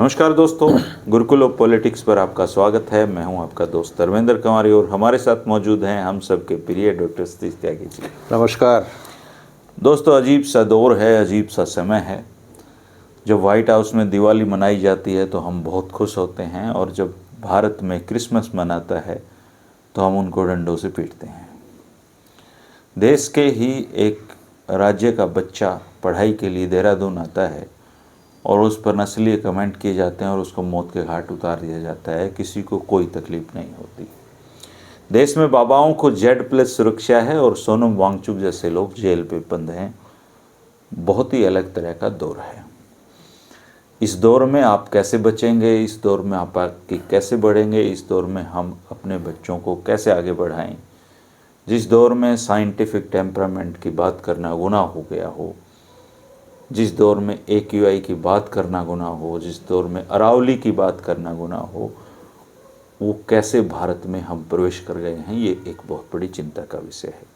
नमस्कार दोस्तों, Gurukul of politics पर आपका स्वागत है। मैं हूं आपका दोस्त धर्मेंद्र कुमारी और हमारे साथ मौजूद हैं हम सबके प्रिय डॉक्टर सतीश त्यागी जी। नमस्कार दोस्तों, अजीब सा दौर है, अजीब सा समय है। जब व्हाइट हाउस में दिवाली मनाई जाती है तो हम बहुत खुश होते हैं, और जब भारत में क्रिसमस मनाता है तो हम उनको डंडों से पीटते हैं। देश के ही एक राज्य का बच्चा पढ़ाई के लिए देहरादून आता है और उस पर नस्लीय कमेंट किए जाते हैं और उसको मौत के घाट उतार दिया जाता है। किसी को कोई तकलीफ नहीं होती। देश में बाबाओं को Z+ सुरक्षा है और सोनम वांगचुक जैसे लोग जेल पे बंद हैं। बहुत ही अलग तरह का दौर है। इस दौर में आप कैसे बचेंगे, इस दौर में आप आगे कैसे बढ़ेंगे, इस दौर में हम अपने बच्चों को कैसे आगे बढ़ाएं, जिस दौर में साइंटिफिक टेम्परामेंट की बात करना गुनाह हो गया हो, जिस दौर में AQI की बात करना गुनाह हो, जिस दौर में अरावली की बात करना गुनाह हो, वो कैसे भारत में हम प्रवेश कर गए हैं, ये एक बहुत बड़ी चिंता का विषय है।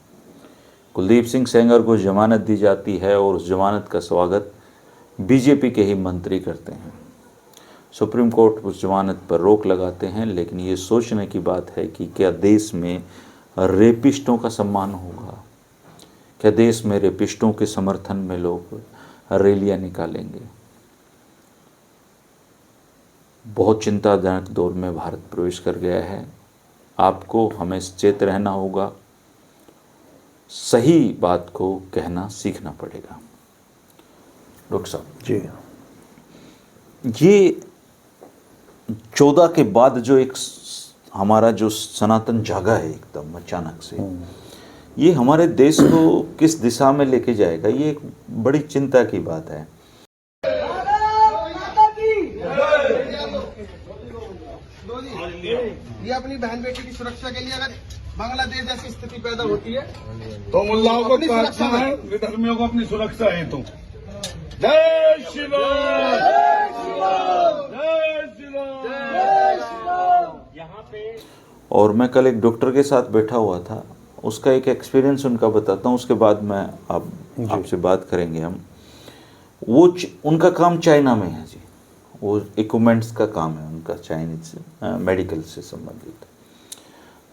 कुलदीप सिंह सेंगर को जमानत दी जाती है और उस जमानत का स्वागत बीजेपी के ही मंत्री करते हैं। सुप्रीम कोर्ट उस जमानत पर रोक लगाते हैं, लेकिन ये सोचने की बात है कि क्या देश में रेपिस्टों का सम्मान होगा? क्या देश में रेपिस्टों के समर्थन में लोग रैलियां निकालेंगे? बहुत चिंताजनक दौर में भारत प्रवेश कर गया है। आपको हमें सचेत रहना होगा, सही बात को कहना सीखना पड़ेगा। डॉक्टर साहब जी, ये 14 के बाद जो एक हमारा जो सनातन जागा है एकदम अचानक से, ये हमारे देश को किस दिशा में लेके जाएगा, ये एक बड़ी चिंता की बात है। ये अपनी बहन बेटी की सुरक्षा के लिए अगर बांग्लादेश जैसी स्थिति पैदा होती है तो मुल्लाओं को काटना है, विधर्मियों को अपनी सुरक्षा है। तो जय श्री राम, जय श्री राम, जय श्री राम। यहाँ पे और मैं कल एक डॉक्टर के साथ बैठा हुआ था, उसका एक एक्सपीरियंस उनका बताता हूँ, उसके बाद मैं आपसे बात करेंगे हम। वो उनका काम चाइना में है जी, वो इक्विपमेंट्स का काम है उनका, चाइनीज मेडिकल से संबंधित।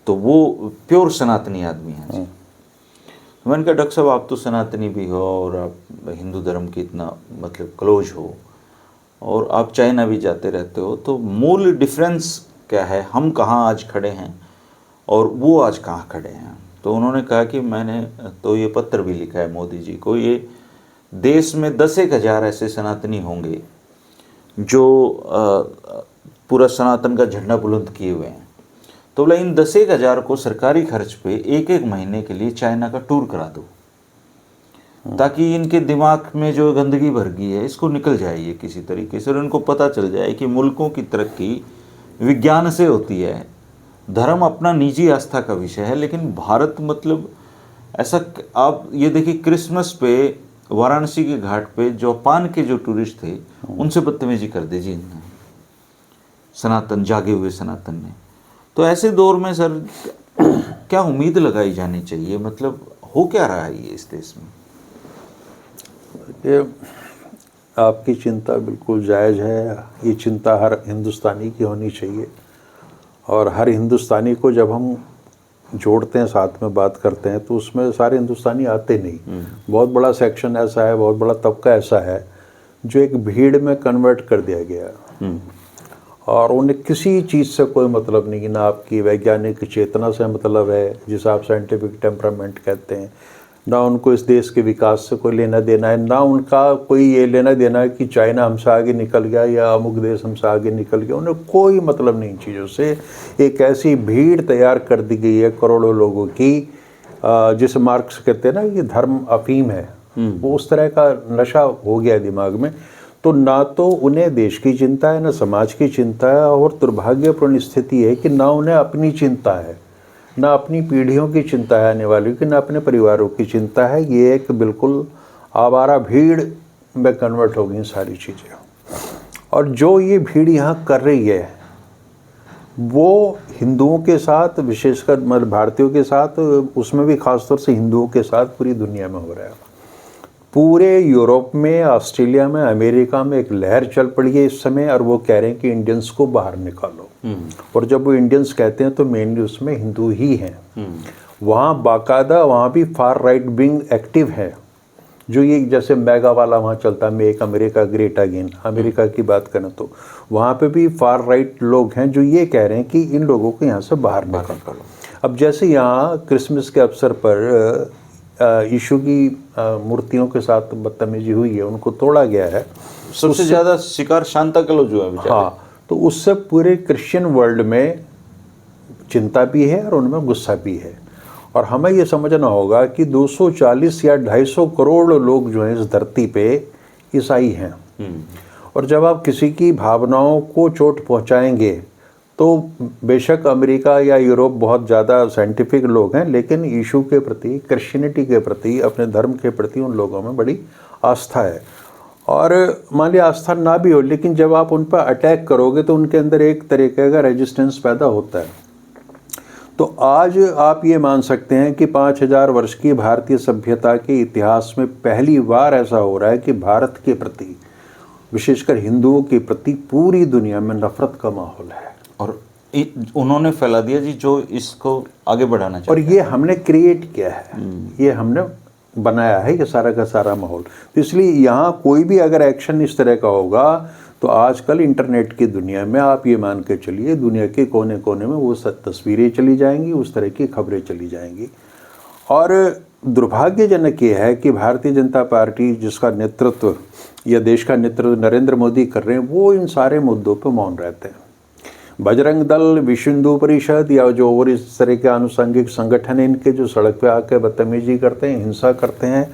तो वो प्योर सनातनी आदमी हैं जी। मैंने कहा डॉक्टर साहब, आप तो सनातनी भी हो और आप हिंदू धर्म की इतना मतलब क्लोज हो और आप चाइना भी जाते रहते हो, तो मूल डिफरेंस क्या है, हम कहाँ आज खड़े हैं और वो आज कहाँ खड़े हैं? तो उन्होंने कहा कि मैंने तो ये पत्र भी लिखा है मोदी जी को, ये देश में 10,000 ऐसे सनातनी होंगे जो पूरा सनातन का झंडा बुलंद किए हुए हैं। तो बोला इन 10,000 को सरकारी खर्च पे एक महीने के लिए चाइना का टूर करा दो, ताकि इनके दिमाग में जो गंदगी भर गई है इसको निकल जाए ये किसी तरीके से, और इनको पता चल जाए कि मुल्कों की तरक्की विज्ञान से होती है। धर्म अपना निजी आस्था का विषय है, लेकिन भारत मतलब ऐसा, आप ये देखिए क्रिसमस पे वाराणसी के घाट पे जापान के जो टूरिस्ट थे उनसे बदतमीजी कर दी जी इन्होंने, सनातन जागे हुए सनातन ने। तो ऐसे दौर में सर क्या उम्मीद लगाई जानी चाहिए, मतलब हो क्या रहा है ये इस देश में? ये आपकी चिंता बिल्कुल जायज़ है। ये चिंता हर हिंदुस्तानी की होनी चाहिए, और हर हिंदुस्तानी को जब हम जोड़ते हैं, साथ में बात करते हैं, तो उसमें सारे हिंदुस्तानी आते नहीं। बहुत बड़ा सेक्शन ऐसा है, बहुत बड़ा तबका ऐसा है जो एक भीड़ में कन्वर्ट कर दिया गया, और उन्हें किसी चीज़ से कोई मतलब नहीं, ना आपकी वैज्ञानिक चेतना से मतलब है जिसे आप साइंटिफिक टेम्परामेंट कहते हैं, ना उनको इस देश के विकास से कोई लेना देना है, ना उनका कोई ये लेना देना है कि चाइना हमसे आगे निकल गया या अमुक देश हमसे आगे निकल गया। उन्हें कोई मतलब नहीं इन चीज़ों से। एक ऐसी भीड़ तैयार कर दी गई है करोड़ों लोगों की, जिसे मार्क्स कहते हैं ना ये धर्म अफीम है, वो उस तरह का नशा हो गया है दिमाग में। तो ना तो उन्हें देश की चिंता है, ना समाज की चिंता है, और दुर्भाग्यपूर्ण स्थिति है कि ना उन्हें अपनी चिंता है, ना अपनी पीढ़ियों की चिंता है आने वाली की, ना अपने परिवारों की चिंता है। ये एक बिल्कुल आवारा भीड़ में कन्वर्ट हो गई सारी चीज़ें। और जो ये भीड़ यहाँ कर रही है वो हिंदुओं के साथ, विशेषकर मतलब भारतीयों के साथ, उसमें भी ख़ासतौर से हिंदुओं के साथ पूरी दुनिया में हो रहा है। पूरे यूरोप में, ऑस्ट्रेलिया में, अमेरिका में एक लहर चल पड़ी है इस समय, और वो कह रहे हैं कि इंडियंस को बाहर निकालो। और जब वो इंडियंस कहते हैं तो मेनली उसमें हिंदू ही हैं। वहाँ बाकायदा, वहाँ भी फार राइट विंग एक्टिव है, जो ये जैसे मैगा वाला वहाँ चलता है, make America great again, America की बात करें तो वहाँ पे भी फार राइट लोग हैं जो ये कह रहे हैं कि इन लोगों को यहाँ से बाहर निकालो। अब जैसे यहाँ क्रिसमस के अवसर पर यीशु की मूर्तियों के साथ बदतमीजी हुई है, उनको तोड़ा गया है, सबसे ज़्यादा शिकार शांता क्लॉज हुआ है बेचारे। हाँ, तो उससे पूरे क्रिश्चियन वर्ल्ड में चिंता भी है और उनमें गुस्सा भी है। और हमें ये समझना होगा कि 240 या 250 करोड़ लोग जो हैं इस धरती पे ईसाई हैं, और जब आप किसी की भावनाओं को चोट पहुंचाएंगे तो बेशक अमेरिका या यूरोप बहुत ज़्यादा साइंटिफिक लोग हैं, लेकिन यीशु के प्रति, क्रिश्चियनिटी के प्रति, अपने धर्म के प्रति उन लोगों में बड़ी आस्था है। और मान लिया आस्था ना भी हो, लेकिन जब आप उन पर अटैक करोगे तो उनके अंदर एक तरीके का रेजिस्टेंस पैदा होता है। तो आज आप ये मान सकते हैं कि 5000 वर्ष की भारतीय सभ्यता के इतिहास में पहली बार ऐसा हो रहा है कि भारत के प्रति, विशेषकर हिंदुओं के प्रति, पूरी दुनिया में नफरत का माहौल है। और उन्होंने फैला दिया जी जो इसको आगे बढ़ाना चाहिए। और ये हमने क्रिएट किया है, ये हमने बनाया है ये सारा का सारा माहौल। तो इसलिए यहाँ कोई भी अगर एक्शन इस तरह का होगा तो आजकल इंटरनेट की दुनिया में आप ये मान के चलिए, दुनिया के कोने कोने में वो सब तस्वीरें चली जाएंगी, उस तरह की खबरें चली जाएंगी। और दुर्भाग्यजनक ये है कि भारतीय जनता पार्टी, जिसका नेतृत्व या देश का नेतृत्व नरेंद्र मोदी कर रहे हैं, वो इन सारे मुद्दों पर मौन रहते हैं। बजरंग दल, विश्व हिंदू परिषद या जो और इस तरह के आनुषंगिक संगठन हैं, इनके जो सड़क पे आकर बदतमीजी करते हैं, हिंसा करते हैं,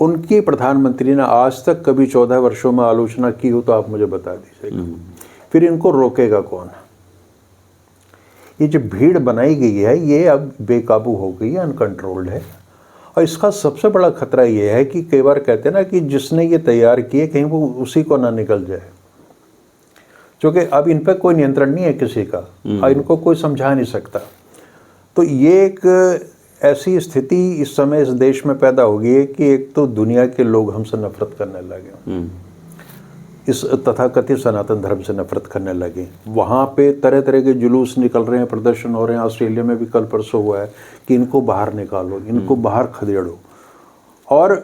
उनकी प्रधानमंत्री ने आज तक कभी 14 वर्षों में आलोचना की हो तो आप मुझे बता दीजिएगा। फिर इनको रोकेगा कौन? ये जो भीड़ बनाई गई है ये अब बेकाबू हो गई है, अनकंट्रोल्ड है। और इसका सबसे बड़ा खतरा ये है कि कई बार कहते हैं ना कि जिसने ये तैयार किए कहीं वो उसी को ना निकल जाए, क्योंकि अब इन पर कोई नियंत्रण नहीं है किसी का और इनको कोई समझा नहीं सकता। तो ये एक ऐसी स्थिति इस समय इस देश में पैदा हो गई है कि एक तो दुनिया के लोग हमसे नफरत करने लगे, इस तथाकथित सनातन धर्म से नफरत करने लगे। वहाँ पे तरह तरह के जुलूस निकल रहे हैं, प्रदर्शन हो रहे हैं। ऑस्ट्रेलिया में भी कल परसों हुआ है कि इनको बाहर निकालो, इनको बाहर खदेड़ो। और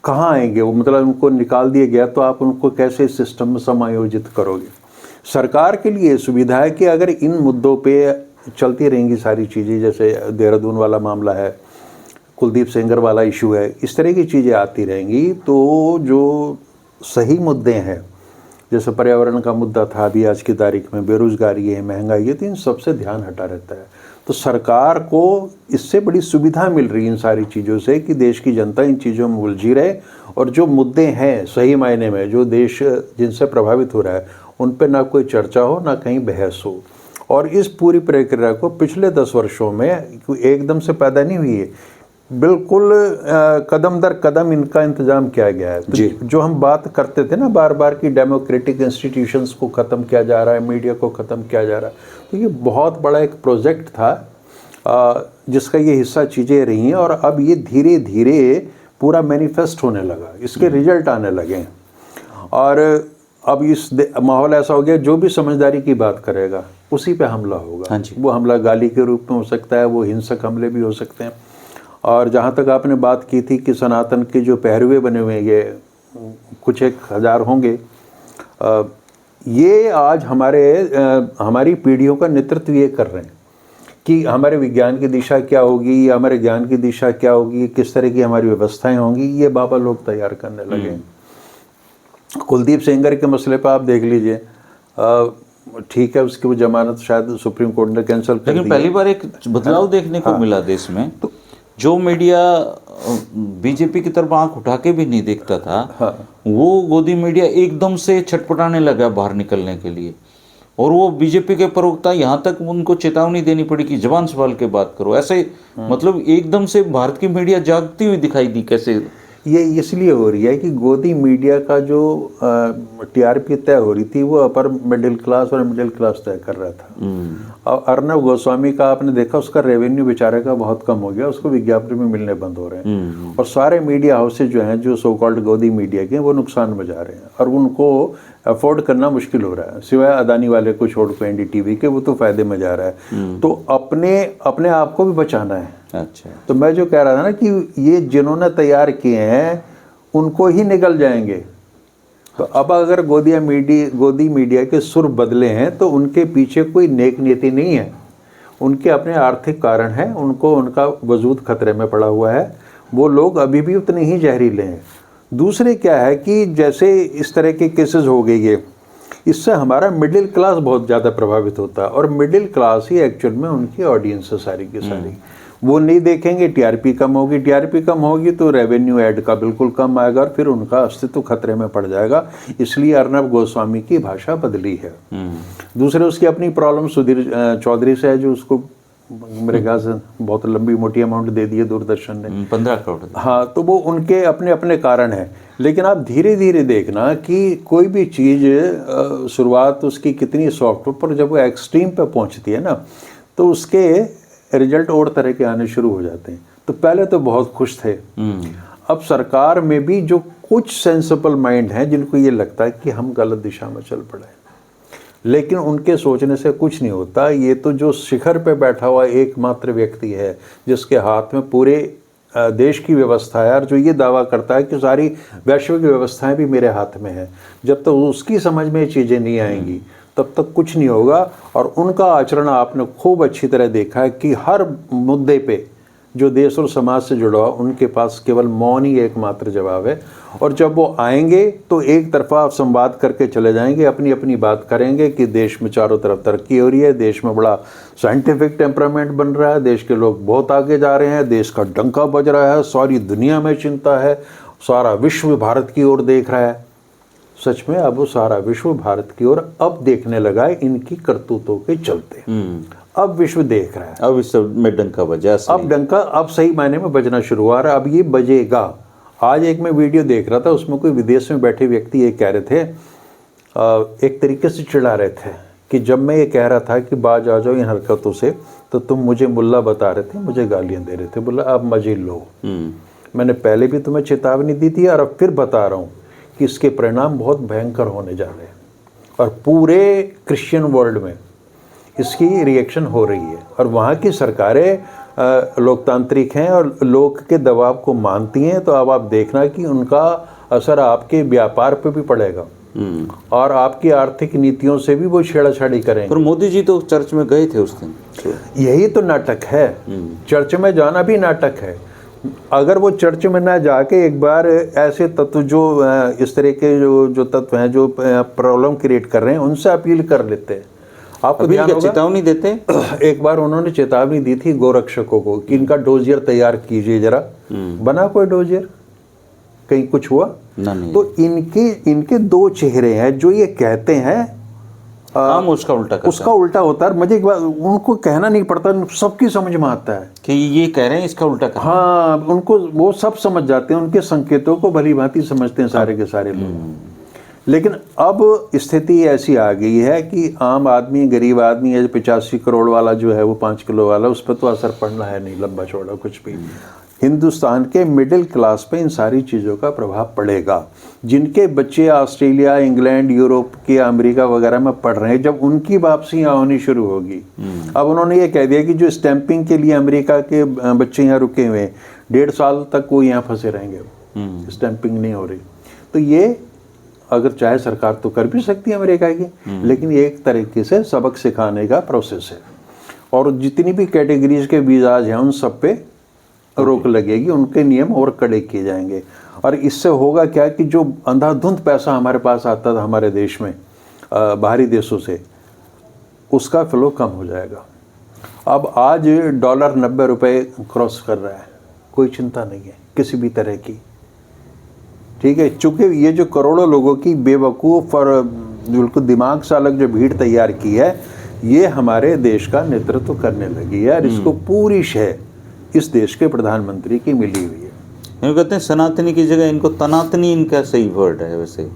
कहाँ आएंगे वो? मतलब उनको निकाल दिया गया तो आप उनको कैसे सिस्टम में समायोजित करोगे? सरकार के लिए सुविधा है कि अगर इन मुद्दों पे चलती रहेंगी सारी चीज़ें, जैसे देहरादून वाला मामला है, कुलदीप सेंगर वाला इशू है, इस तरह की चीज़ें आती रहेंगी तो जो सही मुद्दे हैं, जैसे पर्यावरण का मुद्दा था अभी आज की तारीख में, बेरोजगारी है, महंगाई है, तो इन सबसे ध्यान हटा रहता है। तो सरकार को इससे बड़ी सुविधा मिल रही है इन सारी चीज़ों से कि देश की जनता इन चीज़ों में उलझी रहे और जो मुद्दे हैं सही मायने में, जो देश जिनसे प्रभावित हो रहा है, उन पर ना कोई चर्चा हो, ना कहीं बहस हो। और इस पूरी प्रक्रिया को पिछले 10 वर्षों में एकदम से पैदा नहीं हुई है, बिल्कुल कदम दर कदम इनका इंतजाम किया गया है। तो जो हम बात करते थे ना बार बार कि डेमोक्रेटिक इंस्टीट्यूशंस को ख़त्म किया जा रहा है, मीडिया को ख़त्म किया जा रहा है, तो ये बहुत बड़ा एक प्रोजेक्ट था जिसका ये हिस्सा चीज़ें रही हैं। और अब ये धीरे धीरे पूरा मैनिफेस्ट होने लगा, इसके रिजल्ट आने लगे। और अब इस माहौल ऐसा हो गया, जो भी समझदारी की बात करेगा उसी पे हमला होगा। हाँ जी। वो हमला गाली के रूप में हो सकता है, वो हिंसक हमले भी हो सकते हैं। और जहाँ तक आपने बात की थी कि सनातन के जो पहरुए बने हुए हैं, ये कुछ 1000 होंगे, ये आज हमारी पीढ़ियों का नेतृत्व ये कर रहे हैं कि हमारे विज्ञान की दिशा क्या होगी, हमारे ज्ञान की दिशा क्या होगी, किस तरह की हमारी व्यवस्थाएं होंगी, ये बाबा लोग तैयार करने लगे। कुलदीप सेंगर के मसले पर आप देख लीजिए, ठीक है उसकी वो जमानत शायद सुप्रीम कोर्ट ने कैंसिल कर दी, लेकिन पहली बार एक बदलाव देखने को मिला देश में। तो जो मीडिया बीजेपी की तरफ आंख उठा के भी नहीं देखता था, वो गोदी मीडिया एकदम से छटपटाने लगा बाहर निकलने के लिए। और वो बीजेपी के प्रवक्ता यहाँ तक उनको चेतावनी देनी पड़ी कि जबान संभाल के बात करो। ऐसे मतलब एकदम से भारत की मीडिया जागती हुई दिखाई दी। कैसे ये इसलिए हो रही है कि गोदी मीडिया का जो टीआरपी तय हो रही थी वो अपर मिडिल क्लास और मिडिल क्लास तय कर रहा था। और अर्नब गोस्वामी का आपने देखा, उसका रेवेन्यू बेचारे का बहुत कम हो गया, उसको विज्ञापन में मिलने बंद हो रहे हैं। और सारे मीडिया हाउसेज जो हैं, जो सो कॉल्ड गोदी मीडिया के, वो नुकसान में जा रहे हैं और उनको अफोर्ड करना मुश्किल हो रहा है, सिवाय अदानी वाले को छोड़ के एनडीटीवी के, वो तो फायदे में जा रहा है। तो अपने आप को भी बचाना है। अच्छा, तो मैं जो कह रहा था ना कि ये जिन्होंने तैयार किए हैं उनको ही निकल जाएंगे। तो अब अगर गोदी मीडिया के सुर बदले हैं तो उनके पीछे कोई नेक नीति नहीं है, उनके अपने आर्थिक कारण हैं, उनको उनका वजूद खतरे में पड़ा हुआ है। वो लोग अभी भी उतने ही जहरीले हैं। दूसरे क्या है कि जैसे इस तरह के केसेस हो गए ये, इससे हमारा मिडिल क्लास बहुत ज़्यादा प्रभावित होता है। और मिडिल क्लास ही एक्चुअल में उनकी ऑडियंस है सारी की सारी। वो नहीं देखेंगे, टीआरपी कम होगी, टीआरपी कम होगी तो रेवेन्यू ऐड का बिल्कुल कम आएगा और फिर उनका अस्तित्व खतरे में पड़ जाएगा। इसलिए अर्नब गोस्वामी की भाषा बदली है। दूसरे उसकी अपनी प्रॉब्लम सुधीर चौधरी से है, जो उसको मेरे ख्याल से बहुत लंबी मोटी अमाउंट दे दी है दूरदर्शन ने, 15 करोड़। हाँ, तो वो उनके अपने अपने कारण है। लेकिन आप धीरे धीरे देखना कि कोई भी चीज़ शुरुआत उसकी कितनी सॉफ्ट, पर जब वो एक्सट्रीम पे पहुंचती है ना तो उसके रिजल्ट और तरह के आने शुरू हो जाते हैं। तो पहले तो बहुत खुश थे, अब सरकार में भी जो कुछ सेंसिबल माइंड हैं जिनको ये लगता है कि हम गलत दिशा में चल पड़े, लेकिन उनके सोचने से कुछ नहीं होता। ये तो जो शिखर पे बैठा हुआ एकमात्र व्यक्ति है जिसके हाथ में पूरे देश की व्यवस्था है और जो ये दावा करता है कि सारी वैश्विक व्यवस्थाएं भी मेरे हाथ में है, जब तक तो उसकी समझ में ये चीज़ें नहीं आएंगी तब तक कुछ नहीं होगा। और उनका आचरण आपने खूब अच्छी तरह देखा है कि हर मुद्दे पे जो देश और समाज से जुड़ा हुआ, उनके पास केवल मौन ही एकमात्र जवाब है। और जब वो आएंगे तो एक तरफा संवाद करके चले जाएंगे, अपनी अपनी बात करेंगे कि देश में चारों तरफ तरक्की हो रही है, देश में बड़ा साइंटिफिक टेम्परामेंट बन रहा है, देश के लोग बहुत आगे जा रहे हैं, देश का डंका बज रहा है, सारी दुनिया में चिंता है, सारा विश्व भारत की ओर देख रहा है। सच में अब वो सारा विश्व भारत की ओर अब देखने लगा है इनकी करतूतों के चलते। अब विश्व देख रहा है, अब इस में डंका बजा, अब डंका अब सही मायने में बजना शुरू हुआ है। अब ये बजेगा। आज एक मैं वीडियो देख रहा था, उसमें कोई विदेश में बैठे व्यक्ति ये कह रहे थे, एक तरीके से चिढ़ा रहे थे कि जब मैं ये कह रहा था कि बाज आ जाओ इन हरकतों से तो तुम मुझे मुल्ला बता रहे थे, मुझे गालियां दे रहे थे। बोला अब मजे लो, मैंने पहले भी तुम्हें चेतावनी दी थी और अब फिर बता रहा हूँ कि इसके परिणाम बहुत भयंकर होने जा रहे हैं। और पूरे क्रिश्चियन वर्ल्ड में इसकी रिएक्शन हो रही है और वहाँ की सरकारें लोकतांत्रिक हैं और लोग के दबाव को मानती हैं। तो अब आप देखना कि उनका असर आपके व्यापार पे भी पड़ेगा और आपकी आर्थिक नीतियों से भी वो छेड़छाड़ी करेंगे। पर मोदी जी तो चर्च में गए थे उस दिन। यही तो नाटक है, चर्च में जाना भी नाटक है। अगर वो चर्च में ना जाके एक बार ऐसे तत्व जो इस तरह के जो तत्व हैं जो प्रॉब्लम क्रिएट कर रहे हैं उनसे अपील कर लेते हैं, आपको ध्यान होगा, चेतावनी देते। एक बार उन्होंने चेतावनी दी थी गोरक्षकों को कि इनका डोजियर तैयार कीजिए जरा। बना कोई डोजियर? कहीं कुछ हुआ? नहीं। तो इनके दो चेहरे हैं, जो ये कहते हैं काम उसका उल्टा होता है। मुझे एक बार उनको कहना नहीं पड़ता, सबकी समझ में आता है कि ये कह रहे हैं इसका उल्टा कर। हाँ, उनको वो सब समझ जाते हैं, उनके संकेतों को भली भांति समझते हैं सारे के सारे लोग। लेकिन अब स्थिति ऐसी आ गई है कि आम आदमी, गरीब आदमी है, 85 करोड़ वाला जो है वो 5 किलो वाला, उस पर तो असर पड़ना है नहीं लंबा चौड़ा कुछ भी। हिंदुस्तान के मिडिल क्लास पे इन सारी चीज़ों का प्रभाव पड़ेगा। जिनके बच्चे ऑस्ट्रेलिया, इंग्लैंड, यूरोप के, अमेरिका वगैरह में पढ़ रहे हैं, जब उनकी वापसी यहाँ होनी शुरू होगी। अब उन्होंने ये कह दिया कि जो स्टैंपिंग के लिए अमेरिका के बच्चे यहाँ रुके हुए हैं, 1.5 साल तक वो यहाँ फंसे रहेंगे, स्टैंपिंग नहीं हो रही। तो ये अगर चाहे सरकार तो कर भी सकती है अमेरिका की, लेकिन ये एक तरीके से सबक सिखाने का प्रोसेस है। और जितनी भी कैटेगरीज के वीज़ाज हैं उन सब पे रोक लगेगी, उनके नियम और कड़े किए जाएंगे। और इससे होगा क्या कि जो अंधाधुंध पैसा हमारे पास आता था हमारे देश में बाहरी देशों से, उसका फ्लो कम हो जाएगा। अब आज डॉलर 90 रुपये क्रॉस कर रहा है, कोई चिंता नहीं है किसी भी तरह की, ठीक है। चूँकि ये जो करोड़ों लोगों की बेवकूफ़ और बिल्कुल दिमाग से अलग जो भीड़ तैयार की है, ये हमारे देश का नेतृत्व करने लगी है और इसको पूरी शय इस देश के प्रधानमंत्री की मिली हुई है। ये कहते हैं सनातनी की जगह इनको तनातनी इनका सही वर्ड है वैसे।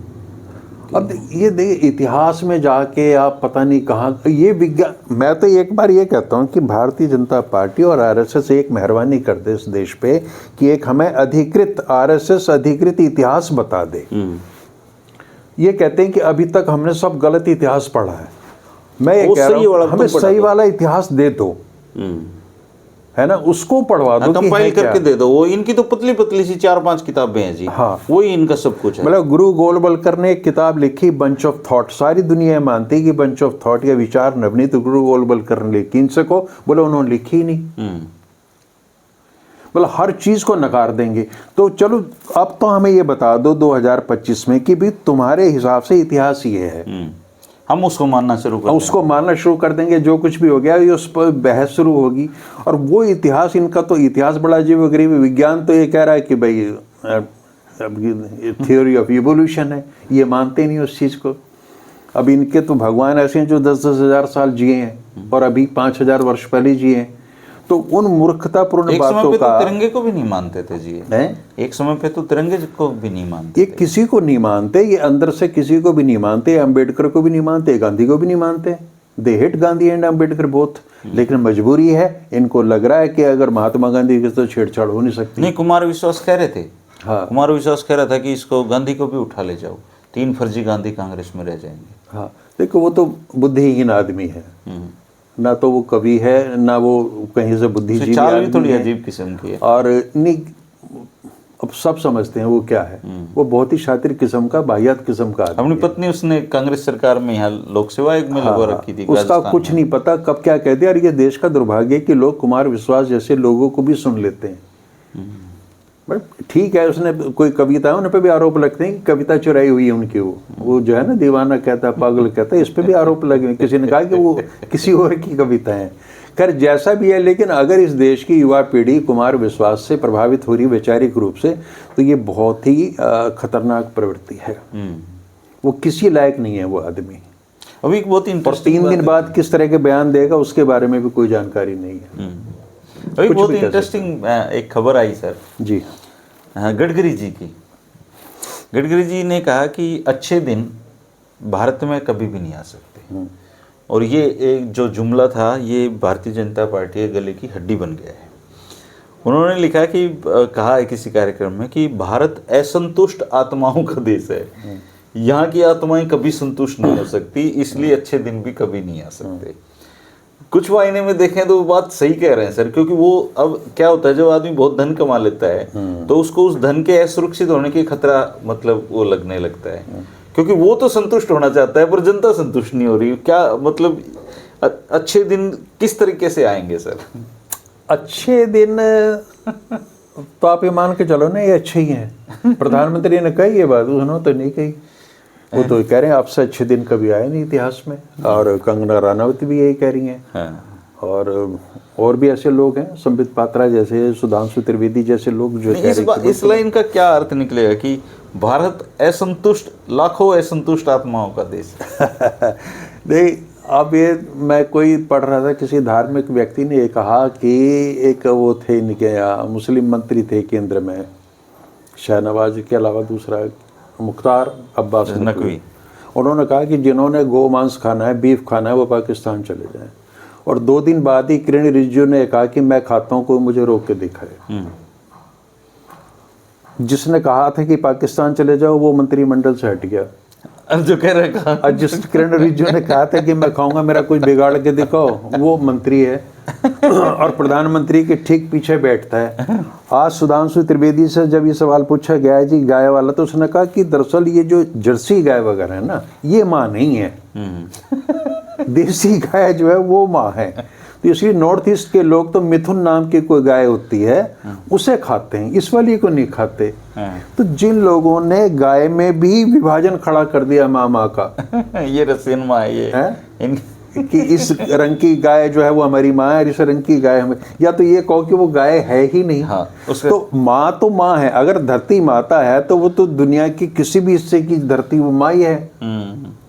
अब ये देखिए इतिहास में जाके आप पता नहीं कहाँ ये विज्ञान, मैं तो एक बार ये कहता हूँ कि भारतीय जनता पार्टी और आरएसएस एक मेहरबानी कर दे इस देश पे कि एक हमें अधिकृत आरएसएस अधिकृत इतिहास बता दे। ये कहते हैं कि अभी तक हमने सब गलत इतिहास पढ़ा है। मैं ये कह रहा हूँ हमें सही वाला इतिहास दे दो, है ना, उसको पढ़वा दो, कंपाइल करके दे दो। वो इनकी तो पतली पतली सी 4-5 किताबें हैं जी। हाँ, वही इनका सब कुछ है। मतलब गुरु गोलवलकर ने एक किताब लिखी बंच ऑफ थॉट, सारी दुनिया मानती है कि बंच ऑफ थॉट या विचार नवनीत गुरु गोलवलकर ने लिखी, इनसे को बोले उन्होंने लिखी ही नहीं। मतलब हर चीज को नकार देंगे। तो चलो अब तो हमें ये बता दो 2025 में कि भी तुम्हारे हिसाब से इतिहास ये है, हम उसको मानना शुरू कर उसको मानना शुरू कर देंगे। जो कुछ भी हो गया ये उस पर बहस शुरू होगी। और वो इतिहास, इनका तो इतिहास बड़ा अजीब गरीब। विज्ञान तो ये कह रहा है कि भाई थ्योरी ऑफ इवोल्यूशन है, ये मानते नहीं उस चीज़ को। अब इनके तो भगवान ऐसे हैं जो 10-10 हज़ार साल जिए हैं और अभी 5,000 वर्ष पहले जिए हैं। तो उन मूर्खतापूर्ण बातों का तिरंगे को भी नहीं मानते थे जी। एक समय पे तो तिरंगे को भी नहीं मानते, ये किसी को नहीं मानते, ये अंदर से किसी को भी नहीं मानते। अम्बेडकर को भी नहीं मानते, गांधी को भी नहीं मानते। They hate Gandhi and Ambedkar both. लेकिन मजबूरी है, इनको लग रहा है कि अगर महात्मा गांधी की तो छेड़छाड़ हो नहीं सकती। नहीं, कुमार विश्वास कह रहे थे। हाँ, कुमार विश्वास कह रहा था कि इसको गांधी को भी उठा ले जाओ, 3 फर्जी गांधी कांग्रेस में रह जाएंगे। हाँ, देखो वो तो बुद्धिहीन आदमी है, ना तो वो कवि है ना वो कहीं से बुद्धिजीवी चाल भी थोड़ी अजीब किस्म की है। और नहीं, अब सब समझते हैं वो क्या है। वो बहुत ही शातिर किस्म का, बाहियात किस्म का आदमी। अपनी पत्नी उसने कांग्रेस सरकार में यहाँ लोक सेवा आयोग में लगवा रखी थी। उसका कुछ नहीं पता कब क्या कह दिया। और ये देश का दुर्भाग्य है कि लोग कुमार विश्वास जैसे लोगों को भी सुन लेते हैं। बट ठीक है, उसने कोई कविता, उन पे भी आरोप लगते हैं कि कविता चुराई हुई है उनकी। वो जो है ना, दीवाना कहता है, पागल कहता है, इस पे भी आरोप लगे। किसी ने कहा कि वो किसी और की कविता है। खैर जैसा भी है, लेकिन अगर इस देश की युवा पीढ़ी कुमार विश्वास से प्रभावित हो रही वैचारिक रूप से, तो ये बहुत ही खतरनाक प्रवृत्ति है। वो किसी लायक नहीं है वो आदमी। अभी बहुत इंटरेस्टिंग, 3 दिन बाद किस तरह के बयान देगा उसके बारे में भी कोई जानकारी नहीं है। अभी बहुत इंटरेस्टिंग एक खबर आई सर जी, गडकरी जी की। गडकरी जी ने कहा कि अच्छे दिन भारत में कभी भी नहीं आ सकते। और ये एक जो जुमला था, ये भारतीय जनता पार्टी के गले की हड्डी बन गया है। उन्होंने लिखा कि कहा है किसी कार्यक्रम में कि भारत असंतुष्ट आत्माओं का देश है, यहाँ की आत्माएं कभी संतुष्ट नहीं हो सकती, इसलिए अच्छे दिन भी कभी नहीं आ सकते। कुछ मायने में देखें तो बात सही कह रहे हैं सर, क्योंकि वो अब क्या होता है, जब आदमी बहुत धन कमा लेता है तो उसको उस धन के असुरक्षित होने की खतरा मतलब वो लगने लगता है, क्योंकि वो तो संतुष्ट होना चाहता है पर जनता संतुष्ट नहीं हो रही। क्या मतलब अच्छे दिन किस तरीके से आएंगे सर? अच्छे दिन तो आप ये मान के चलो ना, ये अच्छे ही हैं। प्रधानमंत्री ने कही ये बात, उन्होंने तो नहीं कही। वो तो कह रहे हैं आपसे अच्छे दिन कभी आए नहीं इतिहास में। और कंगना रनावत भी यही कह रही हैं। और भी ऐसे लोग हैं, संबित पात्रा जैसे, सुधांशु त्रिवेदी जैसे लोग जो इस लाइन का क्या अर्थ निकलेगा कि भारत असंतुष्ट, लाखों असंतुष्ट आत्माओं का देश है? नहीं, अब ये मैं कोई पढ़ रहा था, किसी धार्मिक व्यक्ति ने ये कहा कि एक वो थे इनके मुस्लिम मंत्री थे केंद्र में, शाहनवाज के अलावा दूसरा मुख्तार अब्बास नकवी। उन्होंने कहा कि जिन्होंने गौ मांस खाना है, बीफ खाना है, वो पाकिस्तान चले जाएं। और 2 दिन बाद ही किरण रिजिजू ने कहा कि मैं खाता हूँ, कोई मुझे रोक के दिखाए। जिसने कहा था कि पाकिस्तान चले जाओ वो मंत्रिमंडल से हट गया। अब जो कह रहे हैं, जिस किरण रिजिजू ने कहा था कि मैं खाऊंगा, मेरा कुछ बिगाड़ के दिखाओ, वो मंत्री है और प्रधानमंत्री के ठीक पीछे बैठता है। आज सुधांशु त्रिवेदी से जब ये सवाल पूछा गया जी गाय वाला, तो उसने कहा कि दरअसल ये जो जर्सी गाय वगैरह है ना, ये माँ नहीं है। देसी गाय जो है वो माँ है। तो इसलिए नॉर्थ ईस्ट के लोग तो मिथुन नाम की कोई गाय होती है उसे खाते हैं, इस वाली को नहीं खाते। तो जिन लोगों ने गाय में भी विभाजन खड़ा कर दिया माँ का, ये रसियन माँ ये कि इस रंग की गाय जो है वो हमारी माँ है, इस रंग की गाय हमें, या तो ये कहो कि वो गाय है ही नहीं। तो माँ है। अगर धरती माता है तो वो तो दुनिया की किसी भी हिस्से की धरती वो माँ ही है,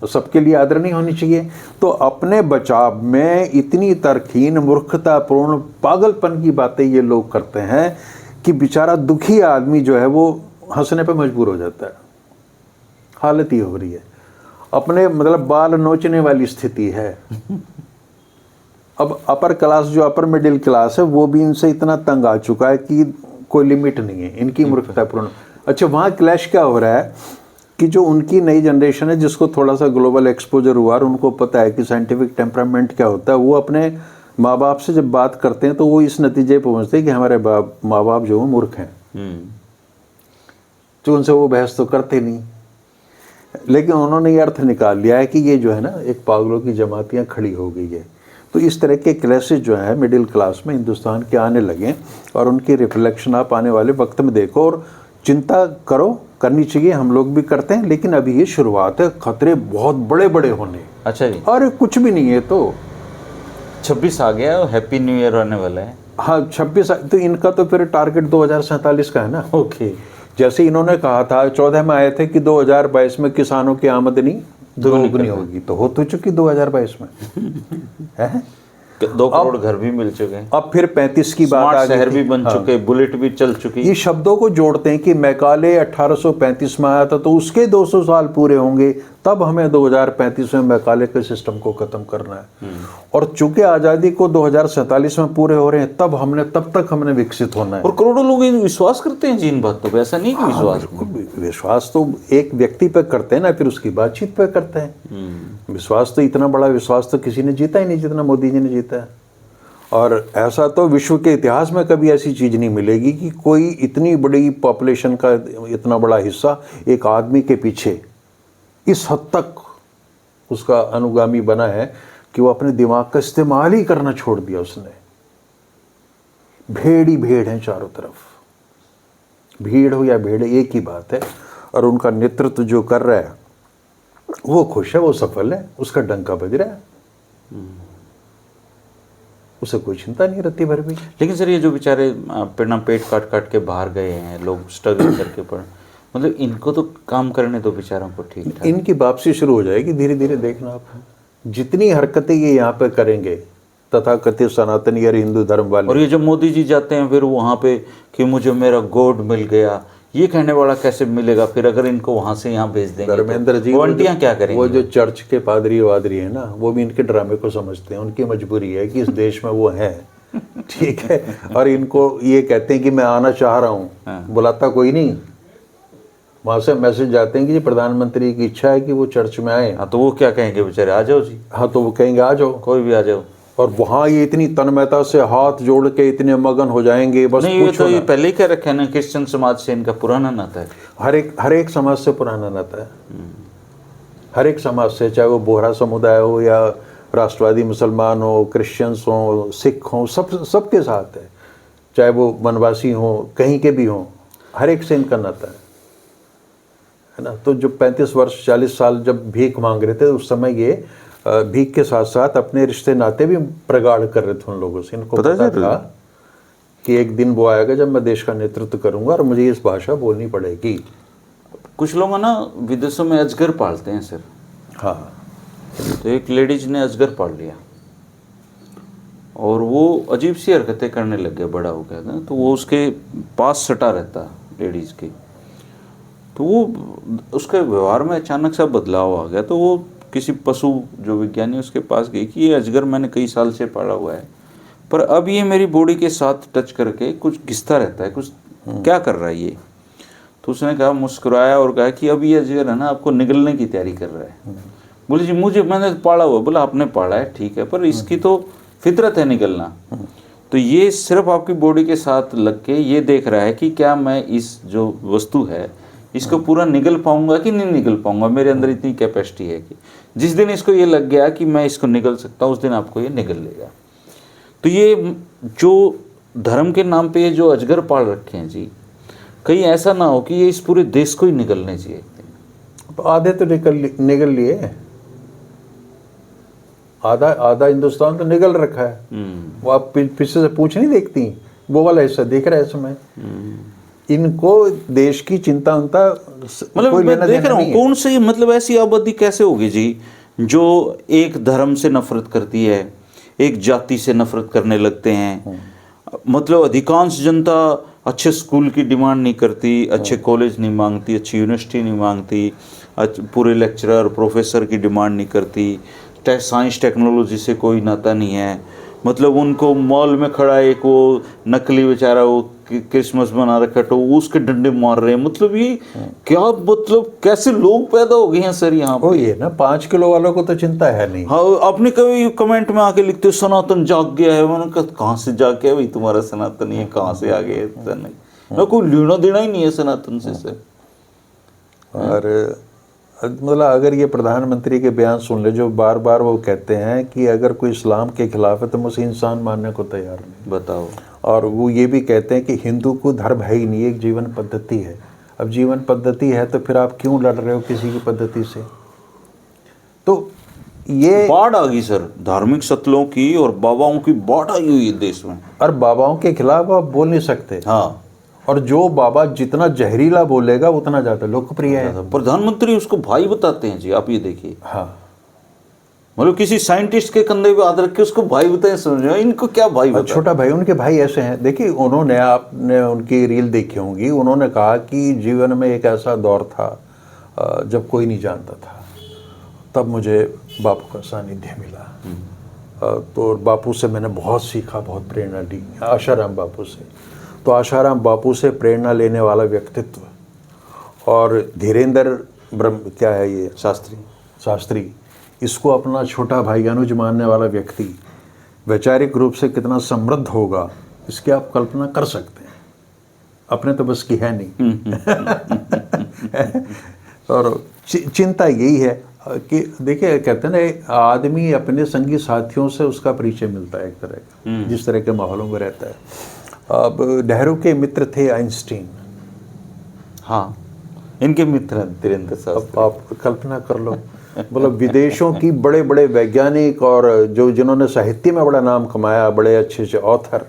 तो सबके लिए आदरणीय होनी चाहिए। तो अपने बचाव में इतनी तरकीन, मूर्खतापूर्ण, पागलपन की बातें ये लोग करते हैं कि बेचारा दुखी आदमी जो है वो हंसने पे मजबूर हो जाता है। हालत ये हो रही है, अपने मतलब बाल नोचने वाली स्थिति है। अब अपर क्लास जो अपर मिडिल क्लास है वो भी इनसे इतना तंग आ चुका है कि कोई लिमिट नहीं है इनकी मूर्खतापूर्ण। अच्छा, वहाँ क्लैश क्या हो रहा है कि जो उनकी नई जनरेशन है जिसको थोड़ा सा ग्लोबल एक्सपोजर हुआ और उनको पता है कि साइंटिफिक टेम्परामेंट क्या होता है, वो अपने माँ बाप से जब बात करते हैं तो वो इस नतीजे पर पहुँचते हैं कि हमारे माँ बाप जो है मूर्ख हैं। तो उनसे वो बहस तो करते नहीं, लेकिन उन्होंने ये अर्थ निकाल लिया है कि ये जो है ना एक पागलों की जमातियाँ खड़ी हो गई है। तो इस तरह के क्लैशेस जो है मिडिल क्लास में हिंदुस्तान के आने लगे और उनकी रिफ्लेक्शन आप आने वाले वक्त में देखो। और चिंता करो, करनी चाहिए, हम लोग भी करते हैं, लेकिन अभी ये शुरुआत है, खतरे बहुत बड़े बड़े होने। अच्छा जी, अरे कुछ भी नहीं है तो 26 आ गया और हैप्पी न्यू ईयर आने वाला है। हाँ 26, तो इनका तो फिर टारगेट 2047 का है ना। ओके, जैसे इन्होंने कहा था 14 में आए थे कि 2022 में किसानों की आमदनी दोगुनी होगी, तो हो तो चुकी 2022 में है। 2 करोड़ घर भी मिल चुके हैं, अब फिर 35 की बात आ स्मार्ट गई शहर थी। भी बन चुके, बुलेट भी चल चुकी। ये शब्दों को जोड़ते हैं कि मैकाले 1835 में आया था तो उसके 200 साल पूरे होंगे, तब हमें 2035 में मैकाले के सिस्टम को खत्म करना है। और चूंकि आज़ादी को 2047 में पूरे हो रहे हैं, तब तक हमने विकसित होना है। और करोड़ों लोग विश्वास करते हैं जी इन बातों पे, ऐसा नहीं कि विश्वास नहीं। विश्वास तो एक व्यक्ति पे करते हैं ना, फिर उसकी बातचीत पे करते हैं। विश्वास तो इतना बड़ा विश्वास तो किसी ने जीता ही नहीं जितना मोदी जी ने जीता है। और ऐसा तो विश्व के इतिहास में कभी ऐसी चीज़ नहीं मिलेगी कि कोई इतनी बड़ी पॉपुलेशन का इतना बड़ा हिस्सा एक आदमी के पीछे इस हद तक उसका अनुगामी बना है कि वो अपने दिमाग का इस्तेमाल ही करना छोड़ दिया उसने। भेड़ ही भेड़ हैं चारों तरफ, भीड़ हो या भेड़ एक ही बात है। और उनका नेतृत्व जो कर रहा है वो खुश है, वो सफल है, उसका डंका बज रहा है, उसे कोई चिंता नहीं रहती भर भी। लेकिन सर ये जो बेचारे अपना पेट काट काट के बाहर गए हैं लोग, स्ट्रगल करके पढ़, मतलब इनको तो काम करने दो बेचारों को ठीक ठाक। इनकी वापसी शुरू हो जाएगी धीरे धीरे, देखना आप। जितनी हरकतें ये यहाँ पे करेंगे तथा कथित सनातनी और हिंदू धर्म वाले, और ये जब मोदी जी जाते हैं फिर वहाँ पे कि मुझे मेरा गॉड मिल गया, ये कहने वाला कैसे मिलेगा? फिर अगर इनको वहाँ से यहाँ भेज देंगे धर्मेंद्र जी, वो आंटियाँ क्या करेंगी? वो जो चर्च के पादरी वादरी है ना, वो भी इनके ड्रामे को समझते हैं। उनकी मजबूरी है कि इस देश में वो हैं, ठीक है, और इनको ये कहते हैं कि मैं आना चाह रहा हूँ, बुलाता कोई नहीं। वहाँ से मैसेज जाते हैं कि जी प्रधानमंत्री की इच्छा है कि वो चर्च में आए। हाँ तो वो क्या कहेंगे बेचारे, आ जाओ जी। हाँ तो वो कहेंगे आ जाओ, कोई भी आ जाओ। और वहाँ ये इतनी तन्मयता से हाथ जोड़ के इतने मगन हो जाएंगे, बस नहीं, ये पूछो तो ये ना। पहले ही क्या रखा है ना, क्रिश्चियन समाज से इनका पुराना नाता है। हर एक समाज से पुराना नाता है, हर एक समाज से, चाहे वो बोहरा समुदाय हो या राष्ट्रवादी मुसलमान हो, क्रिश्चियंस हो, सिख हो, सबके साथ है। चाहे वो वनवासी हो, कहीं के भी हो, हर एक से इनका नाता है ना। तो जो 35 वर्ष 40 साल जब भीख मांग रहे थे, उस समय ये भीख के साथ साथ अपने रिश्ते नाते भी प्रगाढ़ कर रहे थे उन लोगों से। इनको पता था कि एक दिन वो आएगा जब मैं देश का नेतृत्व करूंगा और मुझे इस भाषा बोलनी पड़ेगी। कुछ लोग ना विदेशों में अजगर पालते हैं सर। हाँ, तो एक लेडीज ने अजगर पाल लिया और वो अजीब सी हरकतें करने लग गया, बड़ा हो गया था। तो वो उसके पास सटा रहता लेडीज के, तो वो उसके व्यवहार में अचानक सा बदलाव आ गया। तो वो किसी पशु जो विज्ञानी उसके पास गई कि ये अजगर मैंने कई साल से पाला हुआ है, पर अब ये मेरी बॉडी के साथ टच करके कुछ घिसता रहता है, कुछ क्या कर रहा है ये? तो उसने कहा, मुस्कुराया और कहा कि अब ये अजगर है ना आपको निगलने की तैयारी कर रहा है। बोले जी मुझे, मैंने पाला हुआ। बोला आपने पाला है ठीक है, पर इसकी तो फितरत है निगलना। तो ये सिर्फ आपकी बॉडी के साथ लग के ये देख रहा है कि क्या मैं इस जो वस्तु है इसको पूरा निगल पाऊंगा कि नहीं निगल पाऊंगा, मेरे अंदर इतनी कैपेसिटी है कि जिस दिन इसको ये लग गया कि मैं इसको निगल सकता हूँ, उस दिन आपको ये निगल लेगा। तो ये जो धर्म के नाम पे ये जो अजगर पाल रखे हैं जी, कहीं ऐसा ना हो कि ये इस पूरे देश को ही निगलने चाहिए। आधे तो निगल लिए, आधा हिंदुस्तान तो निगल रखा है। वो आप पीछे से पूछ नहीं देखती, वो वाला हिस्सा देख रहा है इस समय। इनको देश की चिंता उनता मतलब मैं देख रहा हूँ कौन सी, मतलब ऐसी आबादी कैसे होगी जी जो एक धर्म से नफरत करती है, एक जाति से नफरत करने लगते हैं। मतलब अधिकांश जनता अच्छे स्कूल की डिमांड नहीं करती, अच्छे कॉलेज नहीं मांगती, अच्छी यूनिवर्सिटी नहीं मांगती, पूरे लेक्चरर प्रोफेसर की डिमांड नहीं करती, साइंस टेक्नोलॉजी से कोई नाता नहीं है। मतलब उनको मॉल में खड़ा एक वो नकली बेचारा वो क्रिसमस बना रखा तो उसके डंडे मार रहे हैं। मतलब ये क्या, मतलब कैसे लोग पैदा हो गए हैं सर यहाँ वो पे। ये ना 5 किलो वालों को तो चिंता है नहीं। हाँ, आपने कभी कमेंट में आके लिखते हो सनातन जाग गया है, मैंने कहा कहाँ से जाग गया भाई तुम्हारा सनातन, ये कहाँ से आ गया है? नहीं, कोई लेना देना ही नहीं है सनातन से सर। और मतलब अगर ये प्रधानमंत्री के बयान सुन ले जो बार बार वो कहते हैं कि अगर कोई इस्लाम के खिलाफ है तो मुझे इंसान मानने को तैयार नहीं। बताओ। और वो ये भी कहते हैं कि हिंदू को धर्म है ही नहीं, एक जीवन पद्धति है। अब जीवन पद्धति है तो फिर आप क्यों लड़ रहे हो किसी की पद्धति से? तो ये बाढ़ आ गई सर, धार्मिक सतलों की और बाबाओं की बाढ़ आई हुई है देश में। और बाबाओं के खिलाफ आप बोल नहीं सकते। हाँ, और जो बाबा जितना जहरीला बोलेगा उतना ज़्यादा लोकप्रिय है। प्रधानमंत्री उसको भाई बताते हैं जी, आप ये देखिए। हाँ, मतलब किसी साइंटिस्ट के कंधे पे हाथ रख के उसको भाई बताएं, समझो इनको क्या भाई और बताएं। छोटा भाई, उनके भाई ऐसे हैं। देखिए उन्होंने, आपने उनकी रील देखी होंगी, उन्होंने कहा कि जीवन में एक ऐसा दौर था जब कोई नहीं जानता था, तब मुझे बापू का सानिध्य मिला। तो बापू से मैंने बहुत सीखा, बहुत प्रेरणा ली, आशाराम बापू से। तो आशाराम बापू से प्रेरणा लेने वाला व्यक्तित्व और धीरेन्द्र ब्रह्म क्या है ये शास्त्री, इसको अपना छोटा भाई अनुज मानने वाला व्यक्ति वैचारिक रूप से कितना समृद्ध होगा, इसकी आप कल्पना कर सकते हैं। अपने तो बस की है नहीं। और चिंता यही है कि देखिए कहते हैं ना, आदमी अपने संगी साथियों से उसका परिचय मिलता है एक तरह का, जिस तरह के माहौलों में रहता है। अब नेहरू के मित्र थे आइंस्टीन। हाँ, इनके मित्र धीरेन्द्र साहब। अब आप कल्पना कर लो, मतलब विदेशों की बड़े बड़े वैज्ञानिक और जिन्होंने साहित्य में बड़ा नाम कमाया, बड़े अच्छे अच्छे ऑथर,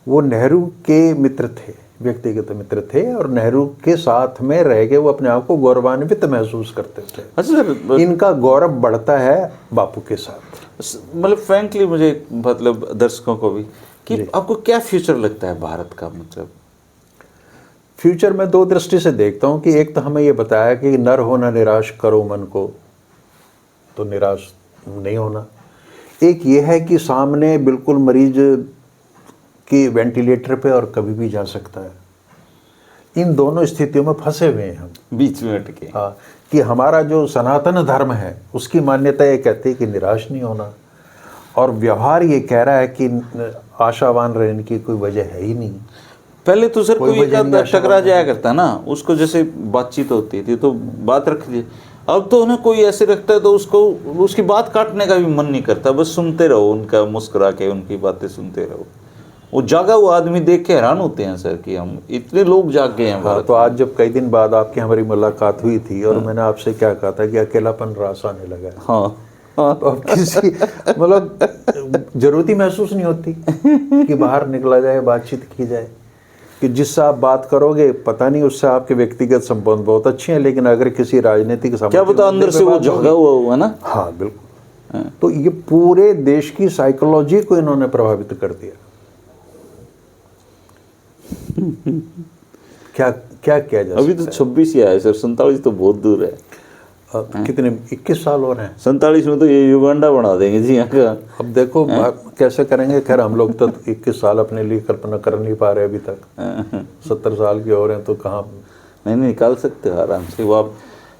वो नेहरू के मित्र थे, व्यक्तिगत मित्र थे। और नेहरू के साथ में रह के वो अपने आप को गौरवान्वित महसूस करते थे। अच्छा सर, इनका गौरव बढ़ता है बापू के साथ। मतलब फ्रैंकली मुझे, मतलब दर्शकों को भी, कि आपको क्या फ्यूचर लगता है भारत का? मतलब फ्यूचर में 2 दृष्टि से देखता हूँ कि एक तो हमें ये बताया कि नर होना निराश करो मन को, तो निराश नहीं होना। एक ये है कि सामने बिल्कुल मरीज की वेंटिलेटर पे और कभी भी जा सकता है। इन दोनों स्थितियों में फंसे हुए हैं हम, बीच में अटके। हाँ, कि हमारा जो सनातन धर्म है उसकी मान्यता ये कहती है कि निराश नहीं होना, और व्यवहार ये कह रहा है कि आशावान रहने की कोई वजह है ही नहीं। पहले तो सर कोई वजह नहीं टकरा जाया करता ना, उसको जैसे बातचीत होती थी तो बात रख दी। अब तो ना कोई ऐसे रखता है तो उसको उसकी बात काटने का भी मन नहीं करता, बस सुनते रहो, उनका मुस्कुरा के उनकी बातें सुनते रहो। वो जागा हुआ आदमी देख के हैरान होते हैं सर कि हम इतने लोग जाग गए हैं। हाँ, तो आज जब कई दिन बाद आपकी हमारी मुलाकात हुई थी और मैंने आपसे क्या कहा था कि अकेलापन रास आने लगा है। हाँ, तो अब किसी मतलब जरूरत ही महसूस नहीं होती कि बाहर निकला जाए, बातचीत की जाए। कि जिससे आप बात करोगे पता नहीं उससे आपके व्यक्तिगत संबंध बहुत अच्छे हैं, लेकिन अगर किसी राजनीतिक क्या पता अंदर से वो जागा हुआ ना। हाँ बिल्कुल। तो ये पूरे देश की साइकोलॉजी को इन्होंने प्रभावित कर दिया। क्या क्या किया जाए? अभी तो 26 ही आया सर, 47 तो बहुत दूर है। कितने 21 साल हो रहे हैं? 47 में तो ये युगांडा बना देंगे जी यहाँ का। अब देखो कैसे करेंगे। खैर हम लोग तो 21 साल अपने लिए कल्पना कर नहीं पा रहे अभी तक। 70 साल के हो रहे हैं तो कहाँ नहीं निकाल सकते हो आराम से वो आप।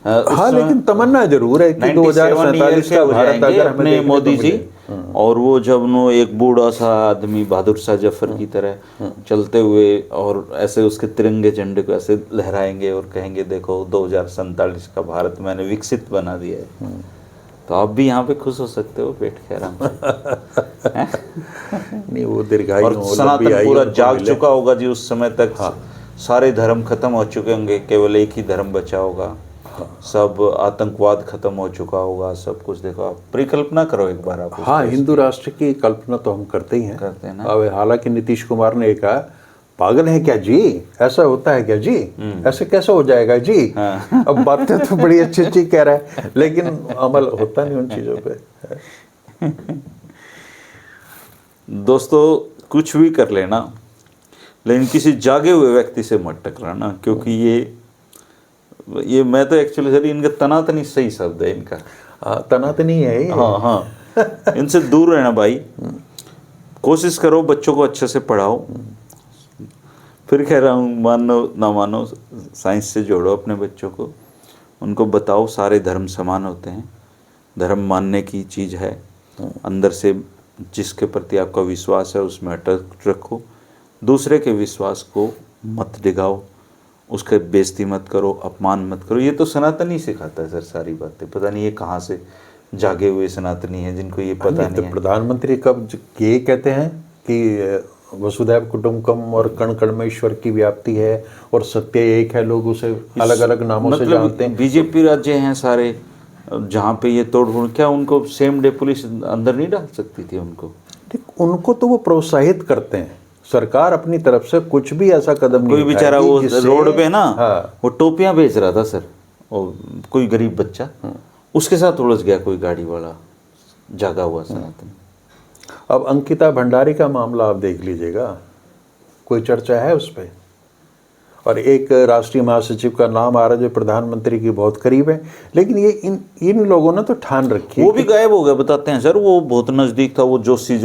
हाँ, लेकिन तमन्ना जरूर है कि 2047 का भारत अगर हमें अपने मोदी जी, और वो जब नो एक बूढ़ा सा आदमी बहादुर शाह जफर की तरह चलते हुए और ऐसे उसके तिरंगे झंडे को ऐसे लहराएंगे और कहेंगे देखो 2047 का भारत मैंने विकसित बना दिया है, तो आप भी यहाँ पे खुश हो सकते हो बैठ के आराम से। नहीं वो दीर्घायु और सनातन पूरा जाग चुका होगा जी उस समय तक। सारे धर्म खत्म हो चुके होंगे, केवल एक ही धर्म बचा होगा। सब आतंकवाद खत्म हो चुका होगा, सब कुछ। देखो आप परिकल्पना करो एक बार आप। हाँ, हिंदू राष्ट्र की कल्पना तो हम करते ही हैं। करते हैं ना। अब हालांकि नीतीश कुमार ने कहा पागल है क्या जी, ऐसा होता है क्या जी, ऐसे कैसे हो जाएगा जी। अब बातें तो बड़ी अच्छी अच्छी कह रहा है लेकिन अमल होता नहीं उन चीजों पे। दोस्तों कुछ भी कर लेना, लेकिन किसी जागे हुए व्यक्ति से मत टकराना, क्योंकि ये मैं तो एक्चुअली सर इनका तनातनी सही शब्द है इनका, तनातनी है ये। हाँ हाँ इनसे दूर रहना भाई। कोशिश करो बच्चों को अच्छे से पढ़ाओ। फिर कह रहा हूँ, मानो ना मानो साइंस से जोड़ो अपने बच्चों को, उनको बताओ सारे धर्म समान होते हैं, धर्म मानने की चीज़ है, अंदर से जिसके प्रति आपका विश्वास है उसमें अटक रखो, दूसरे के विश्वास को मत डिगाओ, उसके बेइज्जती मत करो, अपमान मत करो। ये तो सनातनी सिखाता है सर सारी बातें, पता नहीं ये कहाँ से जागे हुए सनातनी हैं जिनको ये पता नहीं तो है। प्रधानमंत्री कब ये कहते हैं कि वसुधैव कुटुंबकम और कण कण में ईश्वर की व्याप्ति है और सत्य एक है, लोग उसे अलग अलग नामों से जानते हैं। बीजेपी राज्य हैं सारे जहाँ पे ये तोड़फोड़, क्या उनको सेम डे पुलिस अंदर नहीं डाल सकती थी उनको? ठीक, उनको तो वो प्रोत्साहित करते हैं, सरकार अपनी तरफ से कुछ भी ऐसा कदम नहीं कोई बेचारा वो रोड पे ना हाँ। वो टोपियां बेच रहा था सर, और कोई गरीब बच्चा उसके साथ उलझ गया कोई गाड़ी वाला जागा हुआ सनातन। अब अंकिता भंडारी का मामला आप देख लीजिएगा, कोई चर्चा है उस पर? और एक राष्ट्रीय महासचिव का नाम आ रहा है जो प्रधानमंत्री की बहुत करीब है, लेकिन ये इन लोगों ने तो ठान रखी है। वो भी गायब हो गया बताते हैं सर, वो बहुत नजदीक था, वो जोशी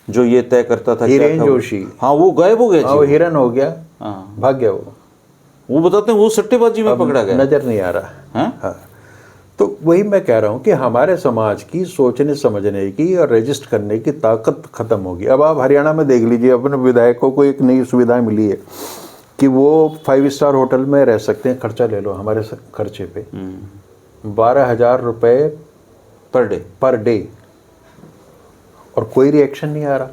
जो ये तय करता था, हिरेन जोशी, हाँ वो गायब हो गया। हाँ, वो हिरन हो गया, हाँ भाग गया वो बताते हैं वो सट्टेबाजी में पकड़ा गया, नजर नहीं आ रहा है। हाँ? हाँ, तो वही मैं कह रहा हूँ कि हमारे समाज की सोचने समझने की और रजिस्ट करने की ताकत खत्म होगी। अब आप हरियाणा में देख लीजिए, अपने विधायकों को एक नई सुविधा मिली है कि वो 5 स्टार होटल में रह सकते हैं, खर्चा ले लो हमारे खर्चे पे, 12,000 रुपये पर डे, और कोई रिएक्शन नहीं आ रहा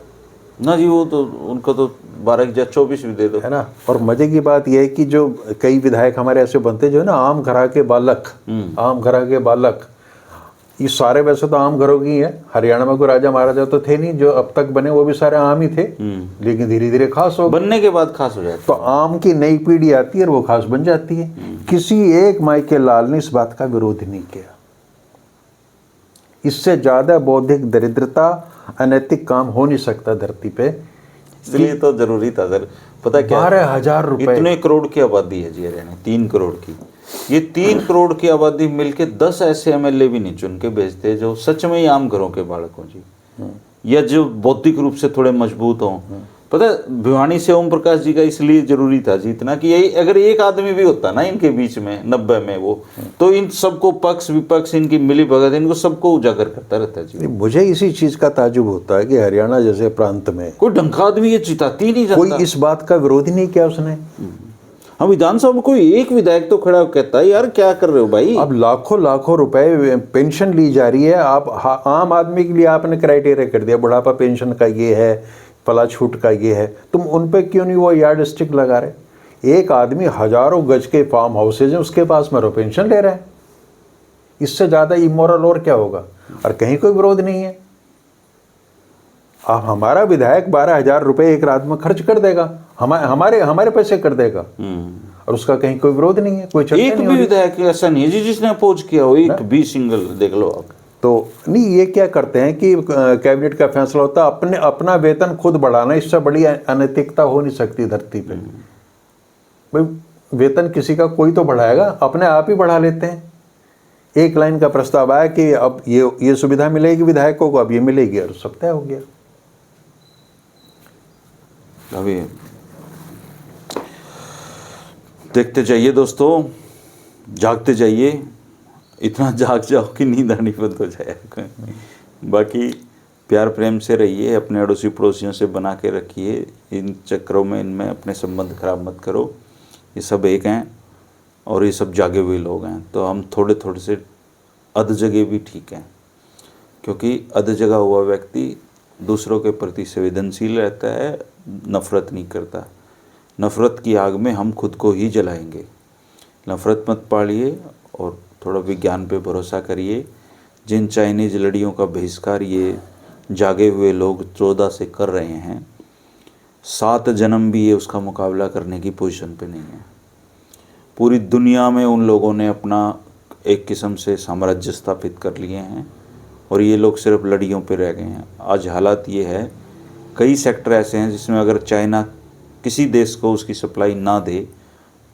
ना जी। वो तो उनको तो 12 या 24 भी दे दो, है ना। और मजे की बात यह है कि जो कई विधायक हमारे ऐसे बनते जो है ना आम घरा के बालक, ये सारे वैसे तो आम घरों की हैं। हरियाणा में कोई राजा महाराजा तो थे नहीं, जो अब तक बने वो भी सारे आम ही थे, लेकिन धीरे धीरे खास हो बनने के बाद खास हो जाता। तो आम की नई पीढ़ी आती है और वो खास बन जाती है। किसी एक माइके लाल ने इस बात का विरोध नहीं किया। इससे ज्यादा बौद्धिक दरिद्रता, अनैतिक काम हो नहीं सकता धरती पे, इसलिए तो जरूरी था सर। पता क्या, 12,000 रुपए, इतने करोड़ की आबादी है जी हरियाणा, 3 करोड़ की। ये 3 करोड़ की आबादी मिलके 10 ऐसे एमएलए भी नहीं चुन के भेजते जो सच में ही आम घरों के बालक हों जी, या जो बौद्धिक रूप से थोड़े मजबूत हों। पता है भिवानी से ओम प्रकाश जी का इसलिए जरूरी था जीतना कि यही अगर एक आदमी भी होता ना इनके बीच में 90 में वो, तो इन सबको पक्ष विपक्ष इनकी मिली भगत इनको सबको उजागर करता रहता जी। मुझे इसी चीज का ताजुब होता है कि हरियाणा जैसे प्रांत में कोई ढंका आदमी ये चिताती ही नहीं कोई जाता। इस बात का विरोध ही नहीं किया उसने। हम विधानसभा में कोई एक विधायक तो खड़ा कहता है यार क्या कर रहे हो भाई। अब लाखों रुपए पेंशन ली जा रही है। आप आम आदमी के लिए आपने क्राइटेरिया कर दिया, बुढ़ापा पेंशन का ये है, फला छूट का ये है, तुम उन पे क्यों नहीं वो यार्ड स्टिक लगा रहे? एक आदमी हजारों गज के फार्म हाउसेज हैं उसके पास में पेंशन ले रहा है, इससे ज्यादा इमोरल और क्या होगा? और कहीं कोई विरोध नहीं है। अब हमारा विधायक 12,000 रुपए एक रात में खर्च कर देगा, हमारे पैसे कर देगा, और उसका कहीं कोई विरोध नहीं है, कोई चर्चा एक नहीं भी विधायक ऐसा नहीं है जी जिसने अपोज किया हो, एक भी सिंगल देख लो आप। तो नहीं, ये क्या करते हैं कि कैबिनेट का फैसला होता है अपना वेतन खुद बढ़ाना, इससे बड़ी अनैतिकता हो नहीं सकती धरती पे। भाई वेतन किसी का कोई तो बढ़ाएगा, अपने आप ही बढ़ा लेते हैं। एक लाइन का प्रस्ताव आया कि अब ये सुविधा मिलेगी विधायकों को, अब ये मिलेगी, और सब तय हो गया। अभी देखते जाइए दोस्तों, जागते जाइए, इतना जाग जाओ कि नींद आनी बंद हो जाए। बाकी प्यार प्रेम से रहिए, अपने अड़ोसी पड़ोसियों से बना के रखिए, इन चक्करों में इनमें अपने संबंध खराब मत करो। ये सब एक हैं और ये सब जागे हुए लोग हैं, तो हम थोड़े थोड़े से अध जगह भी ठीक हैं, क्योंकि अध जगा हुआ व्यक्ति दूसरों के प्रति संवेदनशील रहता है, नफ़रत नहीं करता। नफ़रत की आग में हम खुद को ही जलाएंगे। नफ़रत मत पालिए और थोड़ा विज्ञान पे भरोसा करिए। जिन चाइनीज़ लड़ियों का बहिष्कार ये जागे हुए लोग 14 से कर रहे हैं, 7 जन्म भी ये उसका मुकाबला करने की पोजीशन पे नहीं है। पूरी दुनिया में उन लोगों ने अपना एक किस्म से साम्राज्य स्थापित कर लिए हैं और ये लोग सिर्फ लड़ियों पे रह गए हैं। आज हालात ये है, कई सेक्टर ऐसे हैं जिसमें अगर चाइना किसी देश को उसकी सप्लाई ना दे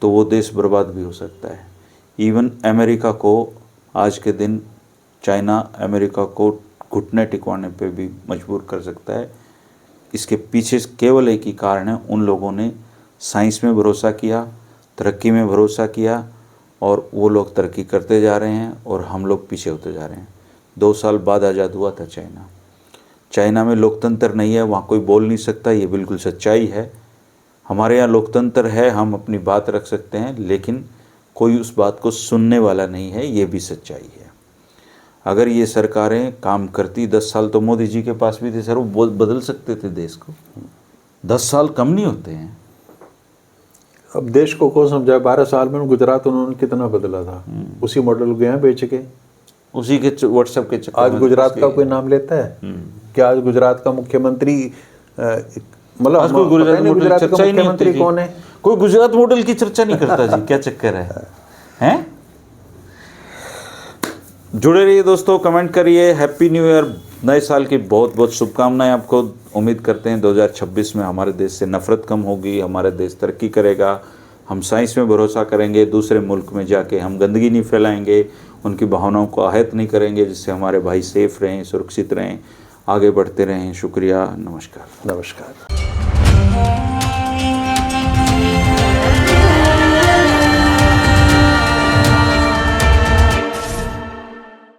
तो वो देश बर्बाद भी हो सकता है। इवन अमेरिका को आज के दिन चाइना अमेरिका को घुटने टिकवाने पे भी मजबूर कर सकता है। इसके पीछे केवल एक ही कारण है, उन लोगों ने साइंस में भरोसा किया, तरक्की में भरोसा किया और वो लोग तरक्की करते जा रहे हैं और हम लोग पीछे होते जा रहे हैं। 2 साल बाद आज़ाद हुआ था चाइना। चाइना में लोकतंत्र नहीं है, वहाँ कोई बोल नहीं सकता, ये बिल्कुल सच्चाई है। हमारे यहाँ लोकतंत्र है, हम अपनी बात रख सकते हैं, लेकिन कोई उस बात को सुनने वाला नहीं है, ये भी सच्चाई है। अगर ये सरकारें काम करती, 10 साल तो मोदी जी के पास भी थे सर, वो बदल सकते थे देश को। 10 साल कम नहीं होते हैं। अब देश को कौन समझाए, 12 साल में गुजरात उन्होंने कितना बदला था, उसी मॉडल को यहाँ बेच के, उसी के व्हाट्सएप के चक्कर आज में गुजरात घुस का गए। कोई नाम लेता है क्या? आज गुजरात का मुख्यमंत्री मतलब आज कोई गुजरात मॉडल गुजरात की का चर्चा ही नहीं होती मुख्यमंत्री जी। कौन है? कोई गुजरात मॉडल की चर्चा नहीं करता जी, क्या चक्कर है? हैं? जुड़े रहिए दोस्तों, कमेंट करिए। हैप्पी न्यू ईयर, नए साल की बहुत बहुत शुभकामनाएं आपको। उम्मीद करते हैं 2026 में हमारे देश से नफरत कम होगी, हमारा देश तरक्की करेगा, हम साइंस में भरोसा करेंगे, दूसरे मुल्क में जाके हम गंदगी नहीं फैलाएंगे, उनकी भावनाओं को आहत नहीं करेंगे, जिससे हमारे भाई सेफ रहें, सुरक्षित रहें, आगे बढ़ते रहें। शुक्रिया, नमस्कार। नमस्कार।